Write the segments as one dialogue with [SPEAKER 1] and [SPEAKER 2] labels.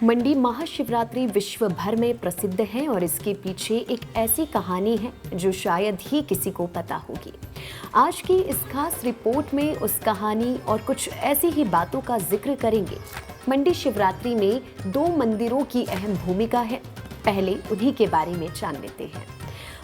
[SPEAKER 1] मंडी महाशिवरात्रि विश्व भर में प्रसिद्ध है और इसके पीछे एक ऐसी कहानी है जो शायद ही किसी को पता होगी। आज की इस खास रिपोर्ट में उस कहानी और कुछ ऐसी ही बातों का जिक्र करेंगे। मंडी शिवरात्रि में दो मंदिरों की अहम भूमिका है। पहले उन्हीं के बारे में जान लेते हैं।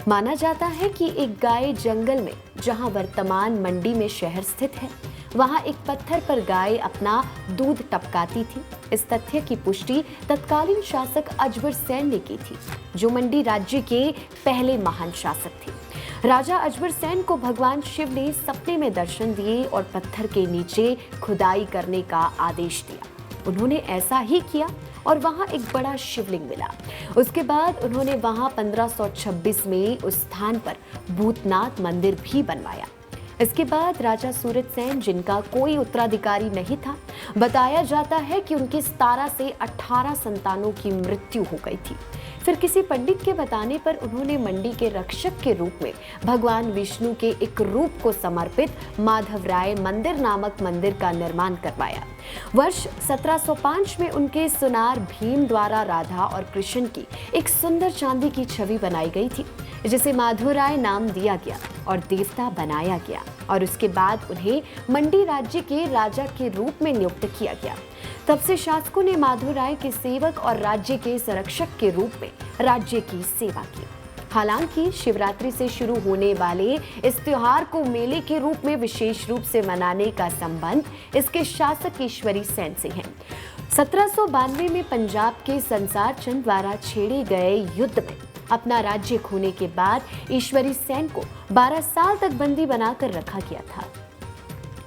[SPEAKER 1] माना जाता है कि एक गाय जंगल में, जहां वर्तमान मंडी में शहर स्थित है, वहां एक पत्थर पर गाय अपना दूध टपकाती थी। इस तथ्य की पुष्टि तत्कालीन शासक अजबर सैन ने की थी, जो मंडी राज्य के पहले महान शासक थे। राजा अजबर सैन को भगवान शिव ने सपने में दर्शन दिए और पत्थर के नीचे खुदाई करने का आदेश दिया। उन्होंने ऐसा ही किया और वहां एक बड़ा शिवलिंग मिला। उसके बाद उन्होंने वहां 1526 में उस स्थान पर भूतनाथ मंदिर भी बनवाया। इसके बाद राजा सूरज सेन, जिनका कोई उत्तराधिकारी नहीं था, बताया जाता है कि उनके 17 से 18 संतानों की मृत्यु हो गई थी। फिर किसी पंडित के बताने पर उन्होंने मंडी के रक्षक के रूप में भगवान विष्णु के एक रूप को समर्पित माधवराय मंदिर नामक मंदिर का निर्माण करवाया। वर्ष 1705 में उनके सुनार भीम द्वारा राधा और कृष्ण की एक सुंदर चांदी की छवि बनाई गई थी, जिसे माधवराय नाम दिया गया और देवता बनाया गया, और उसके बाद उन्हें मंडी राज्य के राजा के रूप में नियुक्त किया गया। तब से शासकों ने माधवराय के सेवक और राज्य के संरक्षक के रूप में राज्य की सेवा की। हालांकि शिवरात्रि से शुरू होने वाले इस त्योहार को मेले के रूप में विशेष रूप से मनाने का संबंध इसके शासक ईश्वरी सेन से है। 1792 में पंजाब के संसार चंद द्वारा छेड़े गए युद्ध में अपना राज्य खोने के बाद ईश्वरी सेन को 12 साल तक बंदी बनाकर रखा गया था।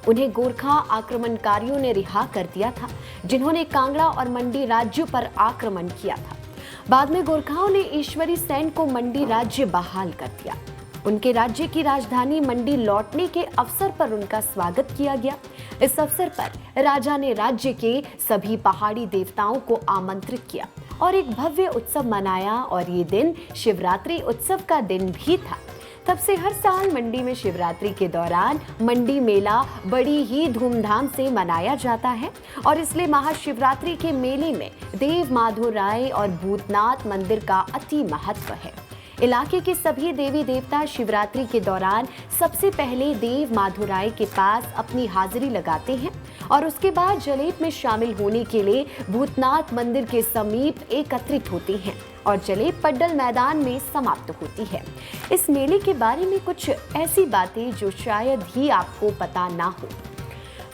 [SPEAKER 1] उन्हें गोरखा आक्रमणकारियों ने रिहा कर दिया था, जिन्होंने कांगड़ा और मंडी राज्यों पर आक्रमण किया था। बाद में गोरखाओं ने ईश्वरी सेन को मंडी राज्य बहाल कर दिया। उनके राज्य की राजधानी मंडी लौटने के अवसर पर उनका स्वागत किया गया। इस अवसर पर राजा ने राज्य के सभी पहाड़ी देवताओं को आमंत्रित किया और एक भव्य उत्सव मनाया, और ये दिन शिवरात्रि उत्सव का दिन भी था। तब से हर साल मंडी में शिवरात्रि के दौरान मंडी मेला बड़ी ही धूमधाम से मनाया जाता है, और इसलिए महाशिवरात्रि के मेले में देव माधवराय और भूतनाथ मंदिर का अति महत्व है। इलाके के सभी देवी देवता शिवरात्रि के दौरान सबसे पहले देव माधवराय के पास अपनी हाजिरी लगाते हैं और उसके बाद जलेब में शामिल होने के लिए भूतनाथ मंदिर के समीप एकत्रित होती हैं और जलेब पड्डल मैदान में समाप्त होती है। इस मेले के बारे में कुछ ऐसी बातें जो शायद ही आपको पता ना हो।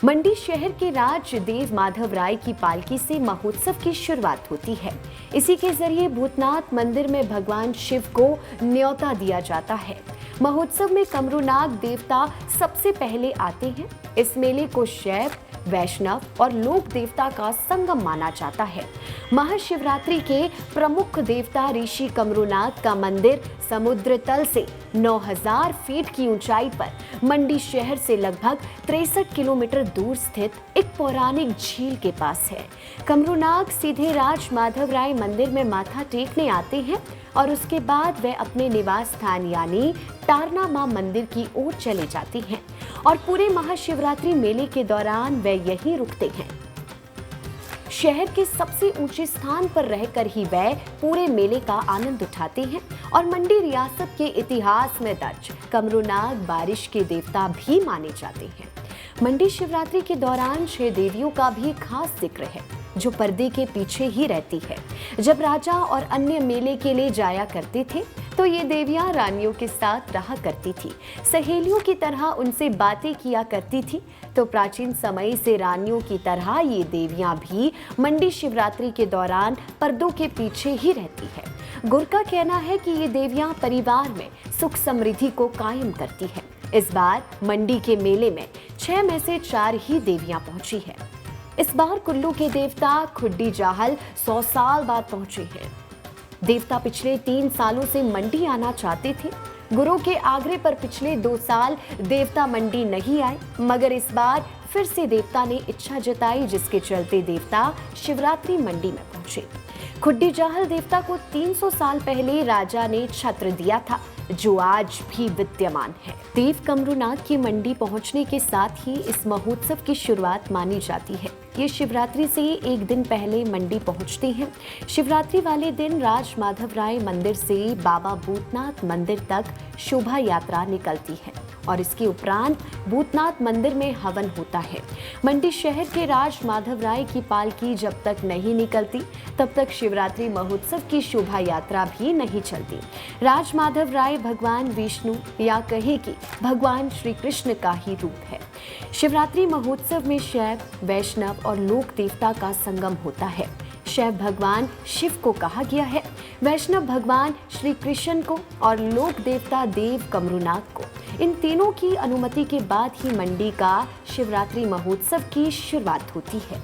[SPEAKER 1] मंडी शहर के राज देव माधवराय की पालकी से महोत्सव की शुरुआत होती है। इसी के जरिए भूतनाथ मंदिर में भगवान शिव को न्योता दिया जाता है। महोत्सव में कमरूनाग देवता सबसे पहले आते हैं। इस मेले को शैव, वैष्णव और लोक देवता का संगम माना जाता है। महाशिवरात्रि के प्रमुख देवता ऋषि कमरूनाथ का मंदिर समुद्र तल से 9000 फीट की ऊंचाई पर मंडी शहर से लगभग 63 किलोमीटर दूर स्थित एक पौराणिक झील के पास है। कमरूनाग सीधे राज माधवराय मंदिर में माथा टेकने आते हैं और उसके बाद वे अपने निवास स्थान यानी टारना मां मंदिर की ओर चले जाते हैं, और पूरे महाशिवरात्रि मेले के दौरान वे यहीं रुकते हैं। शहर के सबसे ऊंचे स्थान पर रहकर ही वे पूरे मेले का आनंद उठाते हैं, और मंडी रियासत के इतिहास में दर्ज कमरूनाग बारिश के देवता भी माने जाते हैं। मंडी शिवरात्रि के दौरान 6 देवियों का भी खास जिक्र है, जो पर्दे के पीछे ही रहती है। जब राजा और अन्य मेले के लिए जाया करते थे तो ये देवियां रानियों के साथ रहा करती थी, सहेलियों की तरह उनसे बातें किया करती थी। तो प्राचीन समय से रानियों की तरह ये देवियां भी मंडी शिवरात्रि के दौरान पर्दों के पीछे ही रहती है। गुर का कहना है कि ये देवियां परिवार में सुख समृद्धि को कायम करती है। इस बार मंडी के मेले में 6 में से 4 ही देवियां पहुंची है। इस बार कुल्लू के देवता खुड्डी जाहल 100 साल बाद पहुंचे हैं। देवता पिछले 3 सालों से मंडी आना चाहते थे। गुरु के आग्रह पर पिछले 2 साल देवता मंडी नहीं आए, मगर इस बार फिर से देवता ने इच्छा जताई, जिसके चलते देवता शिवरात्रि मंडी में पहुंचे। खुड्डी जाहल देवता को 300 साल पहले राजा ने छत्र दिया था, जो आज भी विद्यमान है। देव कमरूनाथ की मंडी पहुंचने के साथ ही इस महोत्सव की शुरुआत मानी जाती है। ये शिवरात्रि से एक दिन पहले मंडी पहुंचते हैं। शिवरात्रि वाले दिन राज माधवराय मंदिर से बाबा भूतनाथ मंदिर तक शोभा यात्रा निकलती है और इसके उपरांत भूतनाथ मंदिर में हवन होता है। मंडी शहर के राज माधवराय की पालकी जब तक नहीं निकलती तब तक शिवरात्रि महोत्सव की शोभा यात्रा भी नहीं चलती। राज माधवराय भगवान विष्णु या कहे कि भगवान श्री कृष्ण का ही रूप है। शिवरात्रि महोत्सव में शैव, वैष्णव और लोक देवता का संगम होता है। शैव भगवान शिव को कहा गया है, वैष्णव भगवान श्री कृष्ण को और लोक देवता देव कमरुनाथ को। इन तीनों की अनुमति के बाद ही मंडी का शिवरात्रि महोत्सव की शुरुआत होती है।